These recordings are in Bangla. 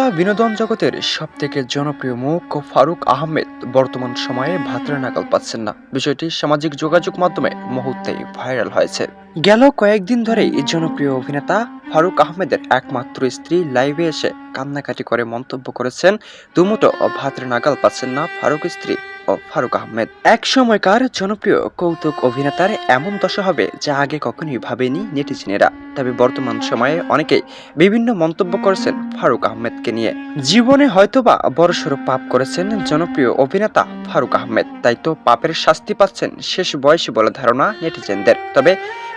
বাংলা বিনোদন জগতের সবথেকে জনপ্রিয় মুখ ফারুক আহমেদ বর্তমান সময়ে ভাতের নাগাল পাচ্ছেন না। বিষয়টি সামাজিক যোগাযোগ মাধ্যমে মুহূর্তেই ভাইরাল হয়েছে। গেল কয়েকদিন ধরেই জনপ্রিয় অভিনেতা ফারুক আহমেদের একমাত্র স্ত্রী লাইভে এসে কান্নাকাটি করে মন্তব্য করেছেন, দুমুঠো ভাতের নাগাল পাচ্ছেন না ফারুক স্ত্রী ও ফারুক আহমেদ। এক সময়কার জনপ্রিয় কৌতুক অভিনেতার এমন দশা হবে যা আগে কখনোই ভাবেনি নেটিজেনেরা। তবে বর্তমান সময়ে অনেকেই বিভিন্ন মন্তব্য করেছেন ফারুক আহমেদকে নিয়ে। জীবনে হয়তোবা বড়সড় পাপ করেছেন জনপ্রিয় অভিনেতা ফারুক আহমেদ, তাই তো পাপের শাস্তি পাচ্ছেন শেষ বয়সী বলে ধারণা নেটিজেনদের। তবে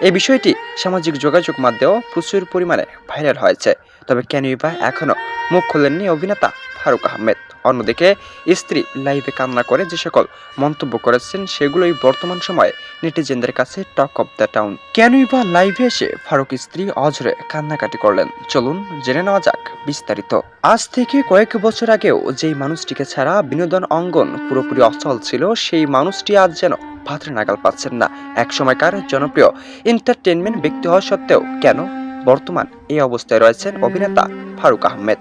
এই বিষয়টি সামাজিক যোগাযোগ মাধ্যমেও প্রচুর পরিমাণে ভাইরাল হয়েছে। তবে কেনই বা এখনো মুখ খোলেননি অভিনেতা ফারুক আহমেদ। অন্যদিকে স্ত্রী লাইভে কান্না করে যে সকল মন্তব্য করেছেন সেগুলোই বর্তমান সময়ে নেটিজেনদের কাছে টক অফ দ্য টাউন। কেনই বা লাইভে এসে ফারুক স্ত্রী অঝরে কান্নাকাটি করলেন, চলুন জেনে নেওয়া যাক বিস্তারিত। আজ থেকে কয়েক বছর আগেও যেই মানুষটিকে ছাড়া বিনোদন অঙ্গন পুরোপুরি অচল ছিল, সেই মানুষটি আজ যেন ভাতের নাগাল পাচ্ছেন না। এক সময়কার জনপ্রিয় এন্টারটেনমেন্ট ব্যক্তি হওয়া সত্ত্বেও কেন বর্তমান এই অবস্থায় রয়েছেন অভিনেতা ফারুক আহমেদ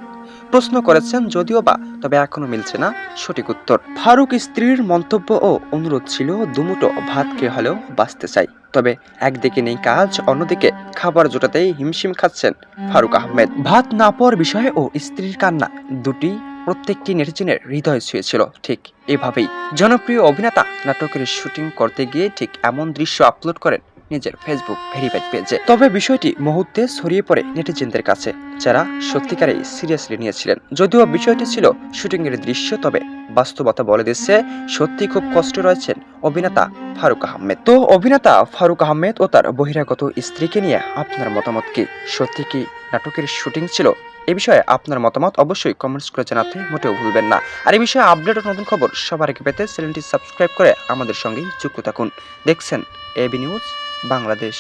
প্রশ্ন করেছেন, যদিও বা তবে এখনো মিলছে না সঠিক উত্তর। ফারুক স্ত্রীর মন্তব্য ও অনুরোধ ছিল, দুমুঠো ভাত খেয়ে হলেও বাঁচতে চাই। তবে একদিকে নেই কাজ, অন্যদিকে খাবার জোটাতেই হিমশিম খাচ্ছেন ফারুক আহমেদ। ভাত না পাওয়ার বিষয়ে ও স্ত্রীর কান্না দুটি প্রত্যেকটি নেটিজেনের হৃদয় ছুঁয়েছিল। ঠিক এভাবেই জনপ্রিয় অভিনেতা নাটকের শুটিং করতে গিয়ে ঠিক এমন দৃশ্য আপলোড করেন নিজের ফেসবুক ভেরিফাইড পেজে। তবে বিষয়টি মুহূর্তে ছড়িয়ে পড়ে নেটিজেনদের কাছে, যারা সত্যিকারেই সিরিয়াসলি নিয়েছিলেন। যদিও বিষয়টি ছিল শুটিং এর দৃশ্য, তবে বাস্তবতা বলে দিচ্ছে সত্যি খুব কষ্ট রয়েছেন অভিনেতা ফারুক আহমেদ। তো অভিনেতা ফারুক আহমেদ ও তার বহিরাগত স্ত্রীকে নিয়ে আপনার মতামত কি? সত্যি কি নাটকের শুটিং ছিল? এ বিষয়ে আপনার মতামত অবশ্যই কমেন্টস করে জানাতে মোটেও ভুলবেন না। আর এই বিষয়ে আপডেট ও নতুন খবর সবার আগে পেতে চ্যানেলটি সাবস্ক্রাইব করে আমাদের সঙ্গেই যুক্ত থাকুন। দেখছেন এবি নিউজ বাংলাদেশ।